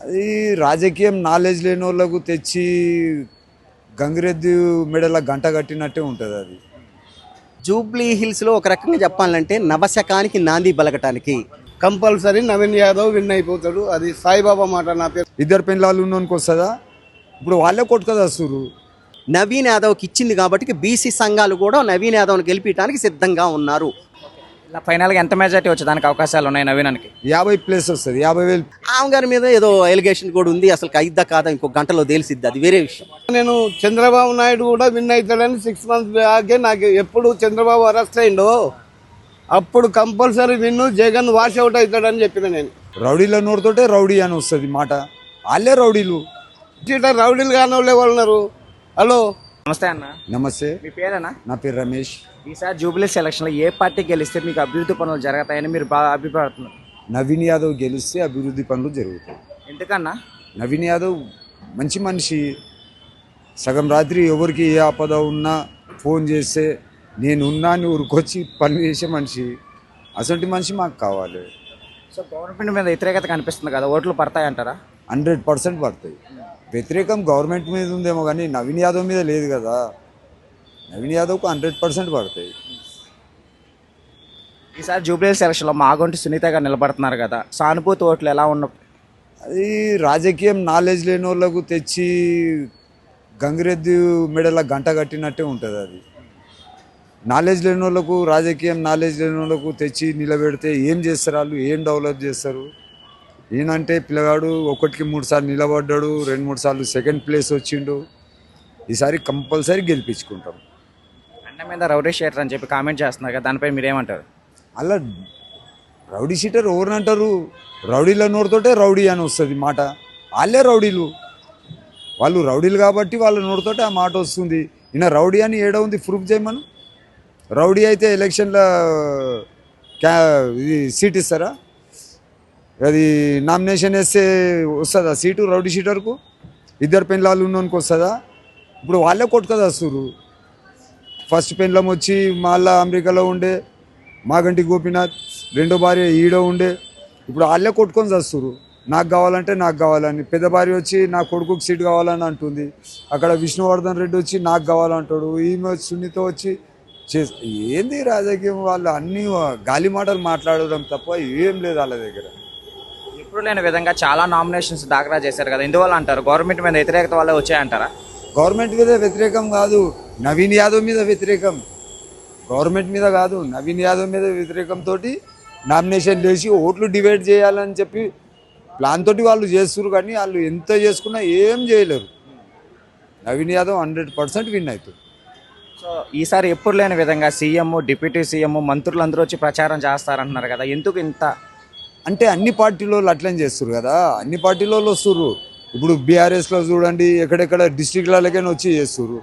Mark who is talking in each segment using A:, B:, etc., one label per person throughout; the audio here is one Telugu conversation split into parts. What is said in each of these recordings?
A: అది రాజకీయం నాలెడ్జ్ లేని వాళ్ళకు తెచ్చి గంగిరెద్దు మెడల గంట కట్టినట్టే ఉంటుంది అది.
B: జూబ్లీ హిల్స్లో ఒక రకంగా చెప్పాలంటే నవశకానికి నాంది పలకటానికి
C: కంపల్సరీ నవీన్ యాదవ్ విన్ అయిపోతాడు. అది సాయిబాబా మాట. నా పేరు
A: ఇద్దరు పెళ్ళాలు ఉన్నోనికి వస్తుందా? ఇప్పుడు వాళ్ళే కొట్టుకదా వస్తురు.
B: నవీన్ యాదవ్కి ఇచ్చింది కాబట్టి బీసీ సంఘాలు కూడా నవీన్ యాదవ్ని గెలిపించడానికి సిద్ధంగా ఉన్నారు.
D: ఇలా ఫైనల్గా ఎంత మెజార్టీ వచ్చేదానికి అవకాశాలు ఉన్నాయి నవీనానికి?
A: 50+ వస్తుంది, 50,000.
B: ఆమె గారి మీద ఏదో ఎలిగేషన్ కూడా ఉంది. అసలు అయిద్దా కాదా ఇంకో గంటలో తెలిసిద్ది, అది వేరే విషయం.
C: నేను చంద్రబాబు నాయుడు కూడా విన్ అవుతాడని 6 months బ్యాకే నాకు ఎప్పుడు చంద్రబాబు అరెస్ట్ అయిండో అప్పుడు కంపల్సరీ విన్ను జగన్ వాష్ అవుట్ అవుతాడని చెప్పిన నేను.
A: రౌడీల నోరుతోటే రౌడీ అని వస్తుంది మాట. వాళ్ళే రౌడీలు.
C: ఇట్లా రౌడీలు కాని వాళ్ళే వాళ్ళు ఉన్నారు. హలో,
D: నమస్తే అన్న.
A: నమస్తే.
D: మీ పేరేనా?
A: నా పేరు రమేష్.
D: ఈసారి జూబ్లీ సెలక్షన్లో ఏ పార్టీ గెలిస్తే మీకు అభివృద్ధి పనులు జరుగుతాయని మీరు బాగా అభిప్రాయపడుతున్నారు?
A: నవీన్ యాదవ్ గెలిస్తే అభివృద్ధి పనులు జరుగుతాయి.
D: ఎందుకన్నా?
A: నవీన్ యాదవ్ మంచి మనిషి. సగం రాత్రి ఎవరికి ఏ ఆపద ఉన్నా ఫోన్ చేస్తే నేను ఉన్నాను ఊరికొచ్చి పని చేసే మనిషి. అసలు మనిషి మాకు కావాలి.
D: సో గవర్నమెంట్ మీద వ్యతిరేకత కనిపిస్తుంది కదా, ఓట్లు పడతాయంటారా?
A: 100% పడతాయి. వ్యతిరేకం గవర్నమెంట్ మీద ఉందేమో కానీ నవీన్ యాదవ్ మీద లేదు కదా. నవీన్ యాదవ్కు 100% పడతాయి.
D: ఈసారి జూబ్లీ సెలక్షన్లో మాగొంటి సునీత గారు నిలబడుతున్నారు కదా, సానుభూతి ఓట్లు ఎలా ఉన్న?
A: అది రాజకీయం నాలెడ్జ్ లేని వాళ్ళకు తెచ్చి గంగిరెద్దు మెడల గంట కట్టినట్టే ఉంటుంది అది. నాలెడ్జ్ లేని వాళ్ళకు, రాజకీయం నాలెడ్జ్ లేని వాళ్ళకు తెచ్చి నిలబెడితే ఏం చేస్తారు వాళ్ళు? ఏం డెవలప్ చేస్తారు? ఈయనంటే పిల్లగాడు 1కి 3 సార్లు నిలబడ్డాడు, 2-3 సార్లు సెకండ్ ప్లేస్ వచ్చిండు. ఈసారి కంపల్సరీ గెలిపించుకుంటాం.
D: అన్న మీద రౌడీ షీటర్ అని చెప్పి కామెంట్ చేస్తున్నారు కదా, దానిపై మీరేమంటారు?
A: అలా రౌడీ షీటర్ ఎవరిని అంటారు? రౌడీల నోరుతోటే రౌడీ అని వస్తుంది మాట. వాళ్ళే రౌడీలు. వాళ్ళు రౌడీలు కాబట్టి వాళ్ళ నోరుతోటే ఆ మాట వస్తుంది. ఈయన రౌడీ అని ఏడ ఉంది? ప్రూఫ్ చేయమను. రౌడీ అయితే ఎలక్షన్లో ఇది సీట్ ఇస్తారా? అది నామినేషన్ వేస్తే వస్తుందా సీటు రౌడీ షీటర్కు? ఇద్దరు పెళ్ళాలు ఉన్నోనికి వస్తుందా? ఇప్పుడు వాళ్ళే కొట్టుకదా వస్తురు. ఫస్ట్ పెళ్ళం వచ్చి మళ్ళా అమెరికాలో ఉండే మాగంటి గోపీనాథ్, రెండో భార్య ఈడో ఉండే. ఇప్పుడు వాళ్ళే కొట్టుకొని వస్తురు. నాకు కావాలంటే నాకు కావాలని. పెద్ద భార్య వచ్చి నా కొడుకుకి సీట్ కావాలని అంటుంది. అక్కడ విష్ణువర్ధన్ రెడ్డి వచ్చి నాకు కావాలంటాడు. ఈమె సునీత వచ్చి ఏంది రాజకీయం? వాళ్ళు అన్నీ గాలి మాటలు మాట్లాడడం తప్ప ఏం లేదు వాళ్ళ దగ్గర.
D: ఎప్పుడు లేని విధంగా చాలా నామినేషన్స్ దాఖలా చేశారు కదా, ఎందువల్ల అంటారు? గవర్నమెంట్ మీద వ్యతిరేకత వల్ల వచ్చాయంటారా?
A: గవర్నమెంట్ మీద వ్యతిరేకం కాదు, నవీన్ యాదవ్ మీద వ్యతిరేకం. గవర్నమెంట్ మీద కాదు, నవీన్ యాదవ్ మీద వ్యతిరేకంతో నామినేషన్ చేసి ఓట్లు డివైడ్ చేయాలని చెప్పి ప్లాన్ తోటి వాళ్ళు చేస్తున్నారు. కానీ వాళ్ళు ఎంత చేసుకున్నా ఏం చేయలేరు. నవీన్ యాదవ్ 100% విన్ అవుతుంది.
D: సో ఈసారి ఎప్పుడు లేని విధంగా సీఎం, డిప్యూటీ సీఎం, మంత్రులు అందరూ వచ్చి ప్రచారం చేస్తారంటున్నారు కదా, ఎందుకు ఇంత?
A: అంటే అన్ని పార్టీలో అట్లనే చేస్తారు కదా, అన్ని పార్టీలో వస్తుర్రు. ఇప్పుడు బీఆర్ఎస్లో చూడండి, ఎక్కడెక్కడ డిస్ట్రిక్ట్లకైనా వచ్చి చేస్తుర్రు.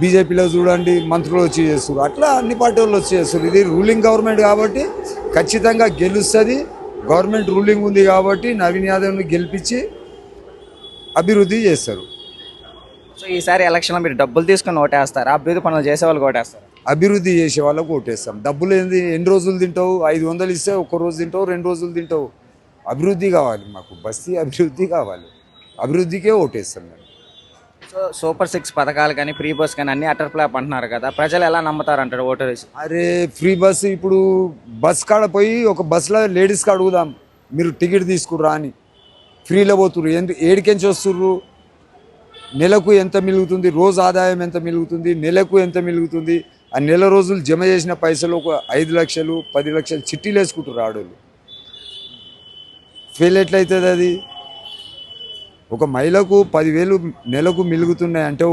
A: బీజేపీలో చూడండి, మంత్రులు వచ్చి చేస్తున్నారు. అట్లా అన్ని పార్టీలు వచ్చి చేస్తారు. ఇది రూలింగ్ గవర్నమెంట్ కాబట్టి ఖచ్చితంగా గెలుస్తుంది. గవర్నమెంట్ రూలింగ్ ఉంది కాబట్టి నవీన్ యాదవ్ని గెలిపించి అభివృద్ధి చేస్తారు.
D: సో ఈసారి ఎలక్షన్లో మీరు డబ్బులు తీసుకొని ఓటేస్తారా, అభివృద్ధి పనులు చేసే వాళ్ళకి ఓటేస్తారా?
A: అభివృద్ధి చేసే వాళ్ళకు ఓటేస్తాం. డబ్బులు ఏంది? ఎన్ని రోజులు తింటావు? 500 ఇస్తే 1 రోజు తింటావు, 2 రోజులు తింటావు. అభివృద్ధి కావాలి మాకు, బస్తీ అభివృద్ధి కావాలి. అభివృద్ధికే ఓటేస్తాం మేము.
D: సో సూపర్ 6 పథకాలు కానీ ఫ్రీ బస్ కానీ అన్ని అటర్ ఫ్లాప్ అంటున్నారు కదా, ప్రజలు ఎలా నమ్ముతారు అంటారు ఓటర్ వేసి?
A: అరే ఫ్రీ బస్, ఇప్పుడు బస్ కాడ పోయి ఒక బస్సులో లేడీస్కి అడుగుదాం, మీరు టికెట్ తీసుకుర్రా అని. ఫ్రీలో పోతుర్రు. ఏడికెంచి వస్తుర్రు? నెలకు ఎంత మిలుగుతుంది? రోజు ఆదాయం ఎంత మిలుగుతుంది? నెలకు ఎంత మిలుగుతుంది? ఆ నెల రోజులు జమ చేసిన పైసలు ఒక 5 లక్షలు 10 లక్షలు చిట్టీలు వేసుకుంటారు ఆడోళ్ళు. ఫెయిల్ ఎట్లయితుంది అది? ఒక మహిళకు 10,000 నెలకు మిలుగుతున్నాయి అంటే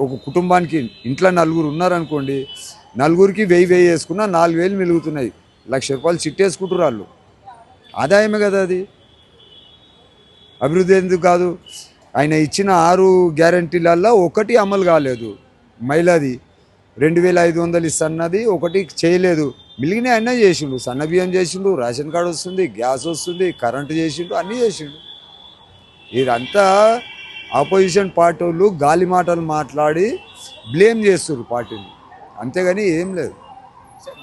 A: ఒక కుటుంబానికి ఇంట్లో 4 ఉన్నారనుకోండి, 4కి 1000 వేసుకున్నా 4,000 మిలుగుతున్నాయి. ₹1,00,000 చిట్టి వేసుకుంటారు వాళ్ళు. ఆదాయమే కదా అది. అభివృద్ధి ఎందుకు కాదు? ఆయన ఇచ్చిన 6 గ్యారంటీలల్లో ఒకటి అమలు కాలేదు. మహిళది 2,500 ఇస్తున్నది ఒకటి చేయలేదు. మిలిగిన అన్నీ చేసిండు. సన్నబియ్యం చేసిండు, రేషన్ కార్డు వస్తుంది, గ్యాస్ వస్తుంది, కరెంటు చేసిండు, అన్నీ చేసిండు. ఇదంతా ఆపోజిషన్ పార్టీ వాళ్ళు గాలి మాటలు మాట్లాడి బ్లేమ్ చేస్తారు పార్టీని, అంతేగాని ఏం లేదు.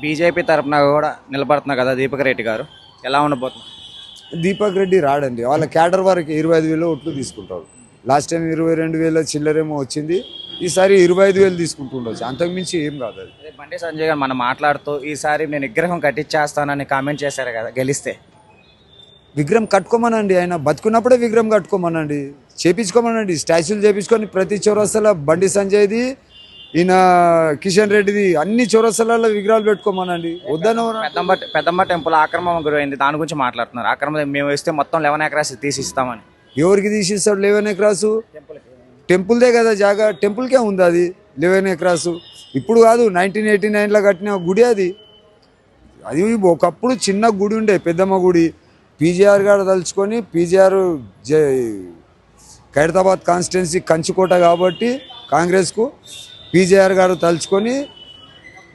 D: బీజేపీ తరఫున కూడా నిలబడుతున్నారు కదా దీపక్ రెడ్డి గారు, ఎలా ఉండబోతున్నారు?
A: దీపక్ రెడ్డి రాడండి, వాళ్ళ క్యాడర్ వరకు 25,000 ఓట్లు తీసుకుంటారు. లాస్ట్ టైం 22,000 చిల్లరేమో వచ్చింది, ఈసారి 25,000 తీసుకుంటుండొచ్చు, అంతకుమించి ఏం కాదు అది.
D: అదే బండి సంజయ్ గారు మనం మాట్లాడుతూ ఈసారి నేను విగ్రహం కట్టించేస్తానని కామెంట్ చేశారు కదా గెలిస్తే.
A: విగ్రహం కట్టుకోమనండి, ఆయన బతుకున్నప్పుడే విగ్రహం కట్టుకోమనండి, చేపించుకోమనండి, స్టాచ్యూలు చేపించుకొని ప్రతి చౌరస్తాలో బండి సంజయ్ది, ఈయన కిషన్ రెడ్డిది అన్ని చౌరస్తాలలో విగ్రహాలు పెట్టుకోమనండి. వద్దన
D: పెద్దమ్మ టెంపుల్ ఆక్రమణ గురైంది, దాని గురించి మాట్లాడుతున్నారు. ఆక్రమణ మేము ఇస్తే మొత్తం 11 ఎకరాస్ తీసిస్తామని.
A: ఎవరికి తీసిస్తాడు 11 ఎకరాసు? టెంపుల్దే కదా జాగా, టెంపుల్కే ఉంది అది 11 ఎకరాసు. ఇప్పుడు కాదు, 1989లో కట్టిన గుడి అది. అది ఒకప్పుడు చిన్న గుడి ఉండే, పెద్దమ్మ గుడి. పీజీఆర్ గారు తలుచుకొని, పీజీఆర్ ఖైరతాబాద్ కాన్స్టిట్యున్సీ కంచుకోట కాబట్టి కాంగ్రెస్కు, పీజీఆర్ గారు తలుచుకొని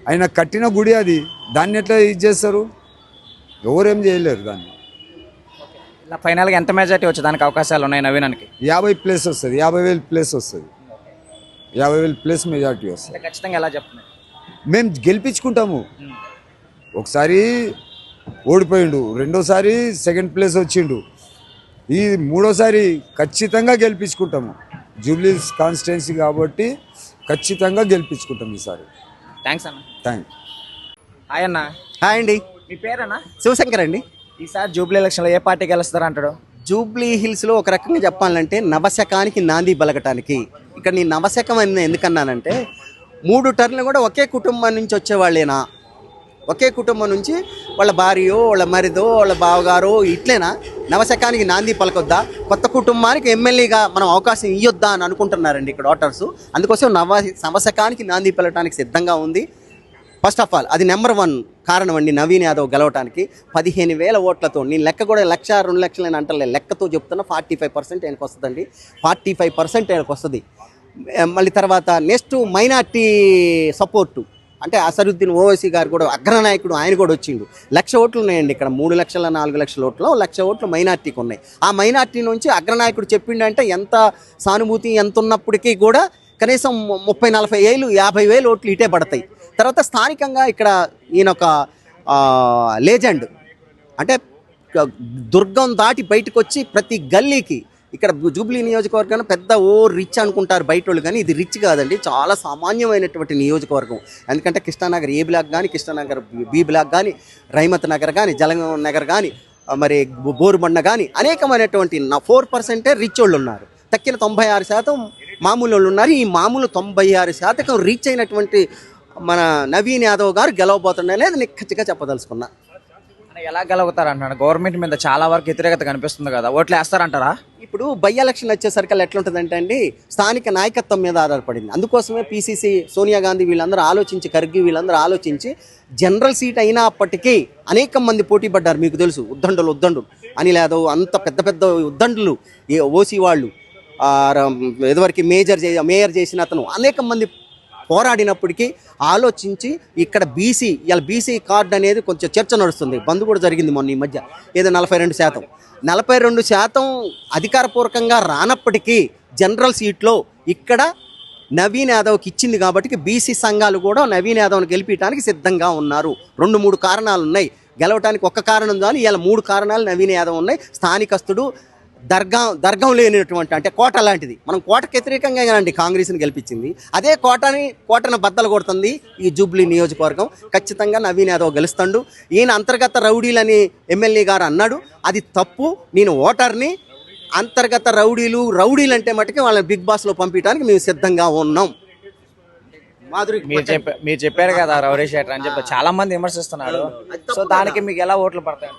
A: ఆయన కట్టిన గుడి అది. దాన్ని ఎట్లా ఇది చేస్తారు? ఎవరేం చేయలేరు దాన్ని.
D: ఇలా ఫైనల్గా ఎంత మెజార్టీ వచ్చేదానికి అవకాశాలు ఉన్నాయి నవీనానికి?
A: 50+ వస్తుంది, 50,000+ వస్తుంది, 50,000+ మెజార్టీ వస్తుంది.
D: అంటే ఖచ్చితంగా ఎలా చెప్తున్నారు?
A: మేము గెలిపించుకుంటాము. ఒకసారి ఓడిపోయిండు, రెండోసారి సెకండ్ ప్లేస్ వచ్చిండు, ఈ మూడోసారి ఖచ్చితంగా గెలిపించుకుంటాము. జూబ్లీస్ కాన్స్టిట్యున్సీ కాబట్టి ఖచ్చితంగా గెలిపించుకుంటాం ఈసారి.
D: థ్యాంక్స్ అన్న.
A: థ్యాంక్.
D: హాయ్ అన్న.
B: హాయ్ అండి,
D: మీ పేరన్నా?
B: శివశంకర్ అండి.
D: ఈసారి జూబ్లీ ఎలక్షన్లో ఏ పార్టీ గెలుస్తారు అంటాడు?
B: జూబ్లీ హిల్స్లో ఒక రకంగా చెప్పాలంటే నవశకానికి నాంది బలగటానికి. ఇక్కడ నేను నవశకం అని ఎందుకన్నానంటే 3 టర్న్లు కూడా ఒకే కుటుంబం నుంచి వచ్చేవాళ్ళేనా, ఒకే కుటుంబం నుంచి వాళ్ళ భార్యో, వాళ్ళ మరిదో, వాళ్ళ బావగారో ఇట్లేనా నవశకానికి నాంది పలకొద్దా? కొత్త కుటుంబానికి ఎమ్మెల్యేగా మనం అవకాశం ఇవ్వొద్దా అని అనుకుంటున్నారండి ఇక్కడ ఓటర్స్. అందుకోసం నవశకానికి నాంది పలకడానికి సిద్ధంగా ఉంది. ఫస్ట్ ఆఫ్ ఆల్ అది నెంబర్ 1 కారణం అండి నవీన్ యాదవ్ గెలవటానికి. 15,000 ఓట్లతో, నేను లెక్క కూడా 1,00,000 2 లక్షలు అని అంటలే, లెక్కతో చెప్తున్నా 45% ఆయనకు వస్తుందండి. 45% ఆయనకు వస్తుంది. మళ్ళీ తర్వాత నెక్స్ట్ మైనార్టీ సపోర్టు అంటే అసరుద్దీన్ ఓవైసీ గారు కూడా అగ్రనాయకుడు, ఆయన కూడా వచ్చిండు. 1,00,000 ఓట్లు ఉన్నాయండి ఇక్కడ, 3 లక్షల 4 లక్షల ఓట్లు, 1,00,000 ఓట్లు మైనార్టీకి ఉన్నాయి. ఆ మైనార్టీ నుంచి అగ్రనాయకుడు చెప్పిండంటే ఎంత సానుభూతి ఎంత ఉన్నప్పటికీ కూడా కనీసం 30-40 ఏళ్ళు 50,000 ఓట్లు ఇటే పడతాయి. తర్వాత స్థానికంగా ఇక్కడ ఈయన ఒక లేజెండ్, అంటే దుర్గం దాటి బయటకు వచ్చి ప్రతి గల్లీకి, ఇక్కడ జూబ్లీ నియోజకవర్గం పెద్ద రిచ్ అనుకుంటారు బయట వాళ్ళు, కానీ ఇది రిచ్ కాదండి, చాలా సామాన్యమైనటువంటి నియోజకవర్గం. ఎందుకంటే కృష్ణానగర్ ఏ బ్లాక్ కానీ, కృష్ణానగర్ బి బ్లాక్ కానీ, రైమత్ నగర్ కానీ, జలంగం నగర్ కానీ, మరి బోరుబండ కానీ అనేకమైనటువంటి 4% రిచ్ వాళ్ళు ఉన్నారు. తక్కిన 96% మామూలు వాళ్ళు ఉన్నారు. ఈ మామూలు 96% రీచ్ అయినటువంటి మన నవీన్ యాదవ్ గారు గెలవబోతుండనేది నిక్కచ్చిగా చెప్పదలుచుకున్నా.
D: ఎలా గెలుగుతారు అంటున్నాడు? గవర్నమెంట్ మీద చాలా వరకు వ్యతిరేకత కనిపిస్తుంది కదా, ఓట్లు వేస్తారంటారా?
B: ఇప్పుడు బై ఎలక్షన్ వచ్చేసరికి ఎట్లుంటుందంటే అండి, స్థానిక నాయకత్వం మీద ఆధారపడింది. అందుకోసమే పీసీసీ సోనియా గాంధీ వీళ్ళందరూ ఆలోచించి, ఖర్గే వీళ్ళందరూ ఆలోచించి జనరల్ సీట్ అయినప్పటికీ అనేక మంది పోటీ పడ్డారు. మీకు తెలుసు, ఉద్దండులు అనిల్ యాదవ్, అంత పెద్ద పెద్ద ఉద్దండులు, ఓసీ వాళ్ళు, ఇదివరకు మేయర్ చేసిన అతను, అనేక మంది పోరాడినప్పటికీ ఆలోచించి ఇక్కడ బీసీ కార్డు అనేది కొంచెం చర్చ నడుస్తుంది. బంద్ కూడా జరిగింది మొన్న ఈ మధ్య, ఏదో 42% అధికారపూర్వకంగా రానప్పటికీ జనరల్ సీట్లో ఇక్కడ నవీన్ యాదవ్కి ఇచ్చింది కాబట్టి బీసీ సంఘాలు కూడా నవీన్ యాదవ్ని గెలిపించడానికి సిద్ధంగా ఉన్నారు. 2-3 కారణాలు ఉన్నాయి గెలవటానికి. ఒక్క కారణం చాలు, ఇలా 3 కారణాలు నవీన్ యాదవ్ ఉన్నాయి. స్థానికస్తుడు, దర్గం లేనిటువంటి, అంటే కోట లాంటిది. మనం కోటకు వ్యతిరేకంగా అండి కాంగ్రెస్ని గెలిపించింది, అదే కోటను బద్దలు కొడుతుంది ఈ జూబ్లీ నియోజకవర్గం. ఖచ్చితంగా నవీన్ యాదవ్ గెలుస్తాడు. ఈయన అంతర్గత రౌడీలని ఎమ్మెల్యే గారు అన్నాడు, అది తప్పు. నేను ఓటర్ని, అంతర్గత రౌడీలు అంటే మటుకు వాళ్ళని బిగ్ బాస్లో పంపించడానికి మేము సిద్ధంగా ఉన్నాం.
D: మీరు చెప్పారు కదా రౌడీ షీటర్ అని చెప్పి చాలా మంది విమర్శిస్తున్నారు. సో దానికి మీకు ఎలా ఓట్లు పడతాయి?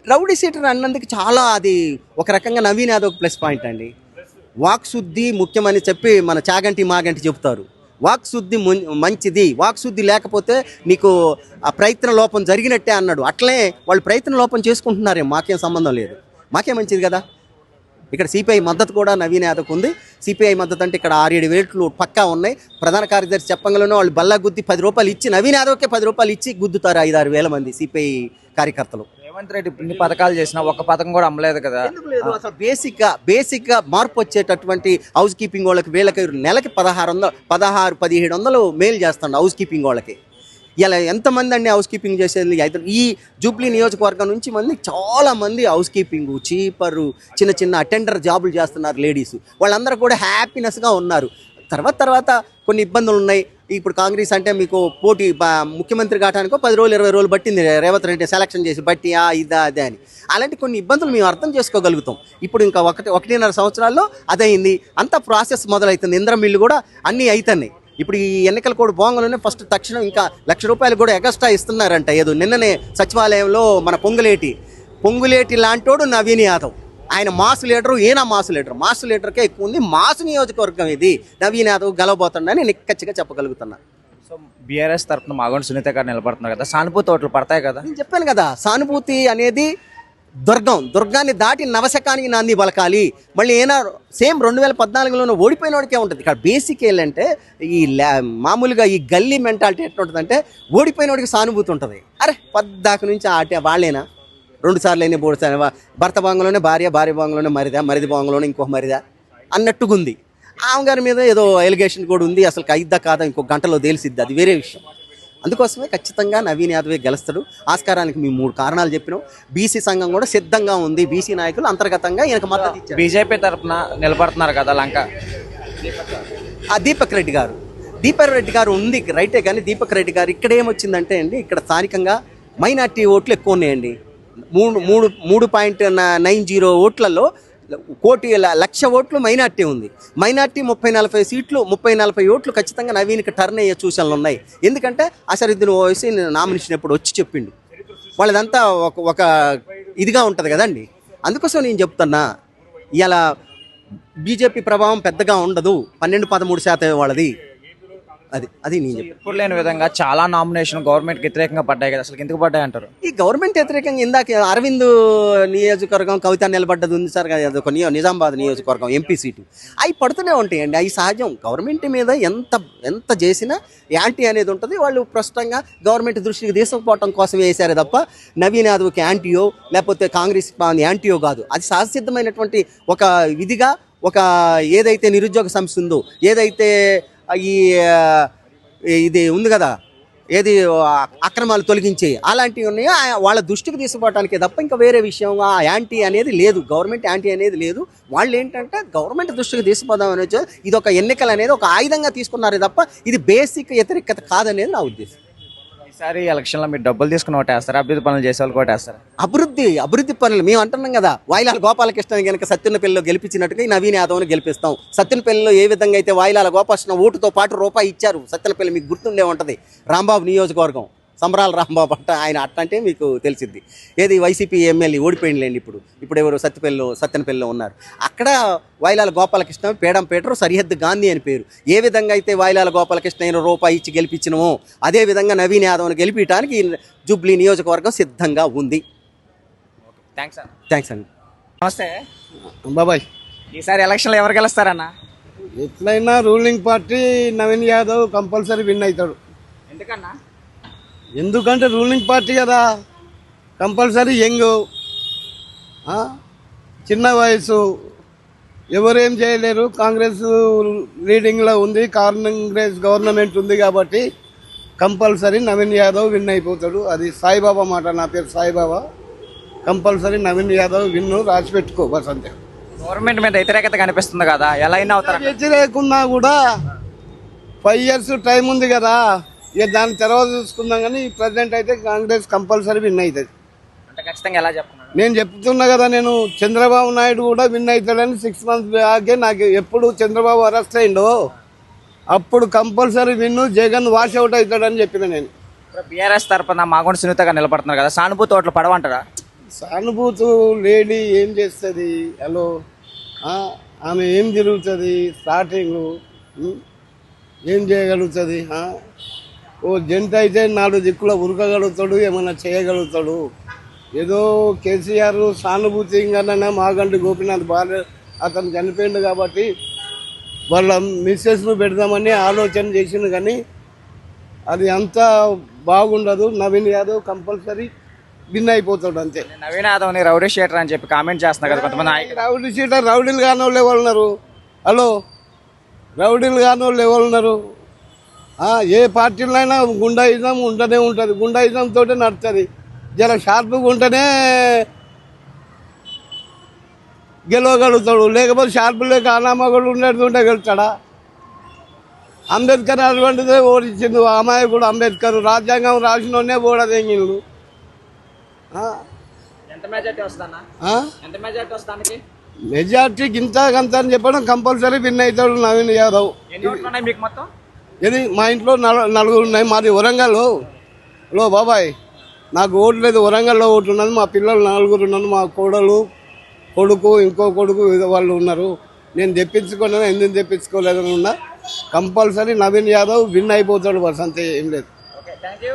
B: రౌడీ షీటర్ అన్నందుకు చాలా, అది ఒక రకంగా నవీన్ యాదవ్ ప్లస్ పాయింట్ అండి. వాక్శుద్ధి ముఖ్యమని చెప్పి మన చాగంటి మాగంటి చెబుతారు. వాక్శుద్ధి మంచిది, వాక్శుద్ధి లేకపోతే నీకు ఆ ప్రయత్న లోపం జరిగినట్టే అన్నాడు. అట్లే వాళ్ళు ప్రయత్న లోపం చేసుకుంటున్నారే, మాకేం సంబంధం లేదు, మాకే మంచిది కదా. ఇక్కడ సిపిఐ మద్దతు కూడా నవీన్ యాదవ్కు ఉంది. సిపిఐ మద్దతు అంటే ఇక్కడ 6-7 వేట్లు పక్కా ఉన్నాయి. ప్రధాన కార్యదర్శి చెప్పంగానే వాళ్ళు బల్లా గుద్ది 10 రూపాయలు ఇచ్చి, నవీన్ యాదవ్కే 10 రూపాయలు ఇచ్చి గుద్దుతారు 5-6 వేల మంది సిపిఐ కార్యకర్తలు.
D: రేవంత్ రెడ్డి ఇన్ని పథకాలు చేసినా ఒక్క పథకం కూడా అమ్మలేదు కదా.
B: అసలు బేసిక్ గా మార్పు వచ్చేటటువంటి హౌస్ కీపింగ్ వాళ్ళకి, వీళ్ళకి నెలకి 1600-1700 మెయిల్ చేస్తాడు హౌస్ కీపింగ్ వాళ్ళకి. ఇలా ఎంతమంది అండి హౌస్ కీపింగ్ చేసేది ఈ జూబ్లీ నియోజకవర్గం నుంచి చాలా మంది హౌస్ కీపింగ్, చీపరు, చిన్న చిన్న అటెండర్ జాబులు చేస్తున్నారు లేడీస్. వాళ్ళందరూ కూడా హ్యాపీనెస్గా ఉన్నారు. తర్వాత కొన్ని ఇబ్బందులు ఉన్నాయి. ఇప్పుడు కాంగ్రెస్ అంటే మీకు పోటీ ముఖ్యమంత్రి కావడానికో 10 రోజులు 20 రోజులు పట్టింది రేవంత్ రెడ్డి సెలక్షన్ చేసి బట్టి ఇదా అదే అని. అలాంటి కొన్ని ఇబ్బందులు మేము అర్థం చేసుకోగలుగుతాం. ఇప్పుడు ఇంకా 1.5 సంవత్సరాల్లో అదయింది. అంతా ప్రాసెస్ మొదలవుతుంది. ఇంద్రమిల్లు కూడా అన్నీ అవుతున్నాయి. ఇప్పుడు ఈ ఎన్నికల కోడ్ బోంగలోనే ఫస్ట్ తక్షణం ఇంకా ₹1,00,000 కూడా ఎగస్ట్రా ఇస్తున్నారంట. ఏదో నిన్ననే సచివాలయంలో మన పొంగులేటి లాంటోడు నవీన్ యాదవ్, ఆయన మాస్ లీడరు, ఈయన మాస్ లీడర్కే ఎక్కువ ఉంది. మాస్ నియోజకవర్గం ఇది. నవీన్ యాదవ్ గెలవబోతుండని నిక్కచ్చిగా చెప్పగలుగుతున్నా.
D: సో బీఆర్ఎస్ తరఫున మాగంటి సునీత గారు నిలబడుతున్నారు కదా, సానుభూతి ఓట్లు పడతాయి కదా?
B: నేను చెప్పాను కదా, సానుభూతి అనేది దుర్గాన్ని దాటి నవశకానికి నాంది పలకాలి. మళ్ళీ ఏనా సేమ్ 2014లోనే ఓడిపోయిన వాడికే ఉంటుంది. ఇక్కడ బేసిక్ ఏంటంటే మామూలుగా ఈ గల్లీ మెంటాలిటీ ఎట్లా ఉంటుందంటే ఓడిపోయిన వాడికి సానుభూతి ఉంటుంది. అరే పద్దాక నుంచి వాళ్ళేనా 2 సార్లు అయినా 3 సార్లు భర్త భాగంలోనే భార్య భాగంలోనే మరిది భాగంలోనే ఇంకొక మరిదా అన్నట్టుగా ఉంది. ఆమె గారి మీద ఏదో ఎలిగేషన్ కూడా ఉంది. అసలు అయిద్దా కాదా ఇంకొక గంటలో తేలిసిద్ది, అది వేరే విషయం. అందుకోసమే ఖచ్చితంగా నవీన్ యాదవే గెలుస్తాడు. ఆస్కారానికి మేము 3 కారణాలు చెప్పినాం. బీసీ సంఘం కూడా సిద్ధంగా ఉంది. బీసీ నాయకులు అంతర్గతంగా ఈయనకు మద్దతు ఇచ్చారు.
D: బీజేపీ తరఫున నిలబడుతున్నారు కదా లంక
B: దీపక్ రెడ్డి గారు ఉంది రైటే. కానీ దీపక్ రెడ్డి గారు ఇక్కడ ఏమొచ్చిందంటే అండి, ఇక్కడ స్థానికంగా మైనార్టీ ఓట్లు ఎక్కువ ఉన్నాయండి. 3.90 ఓట్లలో 1,00,000 ఓట్లు మైనార్టీ ఉంది. మైనార్టీ 30-40 సీట్లు 30-40 ఓట్లు ఖచ్చితంగా నవీన్కి టర్న్ అయ్యే సూచనలు ఉన్నాయి. ఎందుకంటే అసరుద్దీన్ ఓవైసీ నామినేషన్ ఎప్పుడు వచ్చి చెప్పిండు. వాళ్ళదంతా ఒక ఇదిగా ఉంటుంది కదండి. అందుకోసం నేను చెప్తున్నా, ఇలా బీజేపీ ప్రభావం పెద్దగా ఉండదు. 12-13% వాళ్ళది. అది నేను చెప్పి
D: ఎప్పుడు లేని విధంగా చాలా నామినేషన్ గవర్నమెంట్కి వ్యతిరేకంగా పడ్డాయి కదా, అసలు ఎందుకు పడ్డాయి అంటారు?
B: ఈ గవర్నమెంట్ వ్యతిరేకంగా ఇందాక అరవింద్ నియోజకవర్గం కవిత నిలబడ్డది ఉంది సార్, అదొక నిజామాబాద్ నియోజకవర్గం ఎంపీ సీటు. అవి పడుతూనే ఉంటాయండి. అవి సహజం. గవర్నమెంట్ మీద ఎంత చేసినా యాంటీ అనేది ఉంటుంది. వాళ్ళు ప్రస్తుతంగా గవర్నమెంట్ దృష్టికి తీసుకుపోవడం కోసం వేశారే తప్ప నవీన్ యాదవ్కి యాంటీయో లేకపోతే కాంగ్రెస్ యాంటీయో కాదు. అది సహసిద్ధమైనటువంటి ఒక విధిగా ఒక ఏదైతే నిరుద్యోగ సమస్య ఉందో, ఏదైతే ఇది ఉంది కదా, ఏది అక్రమాలు తొలగించే అలాంటివి ఉన్నాయో వాళ్ళ దృష్టికి తీసుకుపోవటానికే తప్ప ఇంకా వేరే విషయం యాంటీ అనేది లేదు. గవర్నమెంట్ యాంటీ అనేది లేదు. వాళ్ళు ఏంటంటే గవర్నమెంట్ దృష్టికి తీసుకుపోదాం అనేది, ఇది ఒక ఎన్నికలు అనేది ఒక ఆయుధంగా తీసుకున్నారే తప్ప ఇది బేసిక్ వ్యతిరేకత కాదనేది నా ఉద్దేశం.
D: ఈసారి ఎలక్షన్లో మీరు డబ్బులు తీసుకుని ఓటేస్తారా, అభివృద్ధి పనులు చేసే వాళ్ళు ఓటేస్తారా?
B: అభివృద్ధి పనులు మేము అంటున్నాం కదా. వాయిలాల గోపాలకృష్ణ కనుక సత్యనపల్లిలో గెలిపించినట్టుగా ఈ నవీన్ యాదవ్ని గెలిపిస్తాం. సత్యనపల్లిలో ఏ విధంగా అయితే వాయిలాల గోపాలకృష్ణ ఓటుతో పాటు రూపాయి ఇచ్చారు సత్యనపల్లి, మీకు గుర్తుండే ఉంటుంది. రాంబాబు నియోజకవర్గం సంబరాల రాంబాబు ఆయన అట్టంటే మీకు తెలిసిద్ది. ఏది వైసీపీ ఎమ్మెల్యే ఓడిపోయిందిలేండి. ఇప్పుడు ఎవరు సత్యనపల్లిలో ఉన్నారు. అక్కడ వాయిలాల గోపాలకృష్ణ, పేడం పేటరు, సరిహద్దు గాంధీ అని పేరు. ఏ విధంగా అయితే వాయిలాల గోపాలకృష్ణ రూపాయి ఇచ్చి గెలిపించినమో అదే విధంగా నవీన్ యాదవ్ని గెలిపించడానికి జూబ్లీ నియోజకవర్గం సిద్ధంగా ఉంది. థ్యాంక్స్ అండి.
D: నమస్తే
C: బాబాయ్.
D: ఈసారి ఎలక్షన్లో ఎవరు గెలుస్తారన్న?
C: ఎట్లయినా ruling party Naveen Yadav compulsory win అవుతాడు.
D: ఎందుకన్నా?
C: ఎందుకంటే రూలింగ్ పార్టీ కదా, కంపల్సరీ యంగ్, చిన్న వయసు, ఎవరేం చేయలేరు. కాంగ్రెస్ లీడింగ్లో ఉంది. కాంగ్రెస్ గవర్నమెంట్ ఉంది కాబట్టి కంపల్సరీ నవీన్ యాదవ్ విన్ అయిపోతాడు. అది సాయిబాబా మాట. నా పేరు సాయిబాబా. కంపల్సరీ నవీన్ యాదవ్ విన్ను రాసి పెట్టుకో బస్ అంతే.
D: గవర్నమెంట్ మీద వ్యతిరేకత కనిపిస్తుంది కదా, ఎలా అయినా అవుతారు?
C: వ్యతిరేకున్నా కూడా 5 years టైం ఉంది కదా, ఇక దాని తర్వాత చూసుకుందాం. కానీ ప్రజెంట్ అయితే కాంగ్రెస్ కంపల్సరీ విన్ అవుతుంది.
D: అంటే ఖచ్చితంగా ఎలా చెప్తున్నాను?
C: నేను చెప్తున్నా కదా, నేను చంద్రబాబు నాయుడు కూడా విన్ అవుతాడని 6 months బ్యాకే నాకు ఎప్పుడు చంద్రబాబు అరెస్ట్ అయిండో అప్పుడు కంపల్సరీ విన్ను జగన్ వాష్ అవుట్ అవుతాడని చెప్పిన నేను.
D: బీఆర్ఎస్ తరఫున మాగంటి సునీతగా నిలబడుతున్నారు కదా, సానుభూతి ఓట్లు పడవంటారా?
C: సానుభూతి లేడీ ఏం చేస్తుంది? హలో, ఆమె ఏం జరుగుతుంది? స్టార్టింగ్ ఏం చేయగలుగుతుంది? ఓ జంట అయితే 4 దిక్కుల ఉరకగలుగుతాడు, ఏమన్నా చేయగలుగుతాడు. ఏదో కేసీఆర్ సానుభూతిగానే మాగంటి గోపీనాథ్ భార్య అతను చనిపోయిండు కాబట్టి వాళ్ళ మిస్సెస్ను పెడదామని ఆలోచన చేసిండు. కానీ అది అంతా బాగుండదు. నవీన్ యాదవ్ కంపల్సరీ విన్ అయిపోతాడు అంతే.
D: నవీన్ యాదవ్ని రౌడీ షీటర్ అని చెప్పి కామెంట్ చేస్తున్నారు కదా కొంతమంది.
C: రౌడీ షీటర్, రౌడీలు కాని వాళ్ళు ఎవరు ఉన్నారు? హలో, రౌడీలు కాని వాళ్ళు ఎవరు ఉన్నారు? ఏ పార్టీలో అయినా గుండాయిజం ఉంటూనే ఉంటుంది, గుండాయిజం తోటే నడుస్తుంది. జర షార్ప్గా ఉంటేనే గెలవగలుగుతాడు, లేకపోతే షార్ప్ లేక అనామకుడు ఉండేటుంటే గెలుస్తాడా? అంబేద్కర్ అటువంటిదే ఓడించింది, అమాయకుడు అంబేద్కర్. రాజ్యాంగం రాసినోనే ఓడదెంగిళ్ళు.
D: ఎంత మెజార్టీ వస్తానా? ఎంత మెజార్టీ వస్తానికి?
C: మెజార్టీకి ఇంత గంత అని చెప్పడం కంపల్సరీ విన్ అవుతాడు నవీన్ యాదవ్.
D: ఎన్ని ఓట్లు ఉన్నాయి మీకు మొత్తం?
C: ఇది మా ఇంట్లో నలుగురు ఉన్నాయి. మాది వరంగల్లో. లో బాబాయ్, నాకు ఓటు లేదు, వరంగల్లో ఓటు ఉన్నది. మా పిల్లలు 4 ఉన్నారు, మా కోడలు, కొడుకు, ఇంకో కొడుకు వాళ్ళు ఉన్నారు. నేను తెప్పించుకున్నాను, ఎందుకు తెప్పించుకోలేదని ఉన్నా. కంపల్సరీ నవీన్ యాదవ్ విన్ అయిపోతాడు బస్, అంతే, ఏం లేదు.
D: Okay, thank you.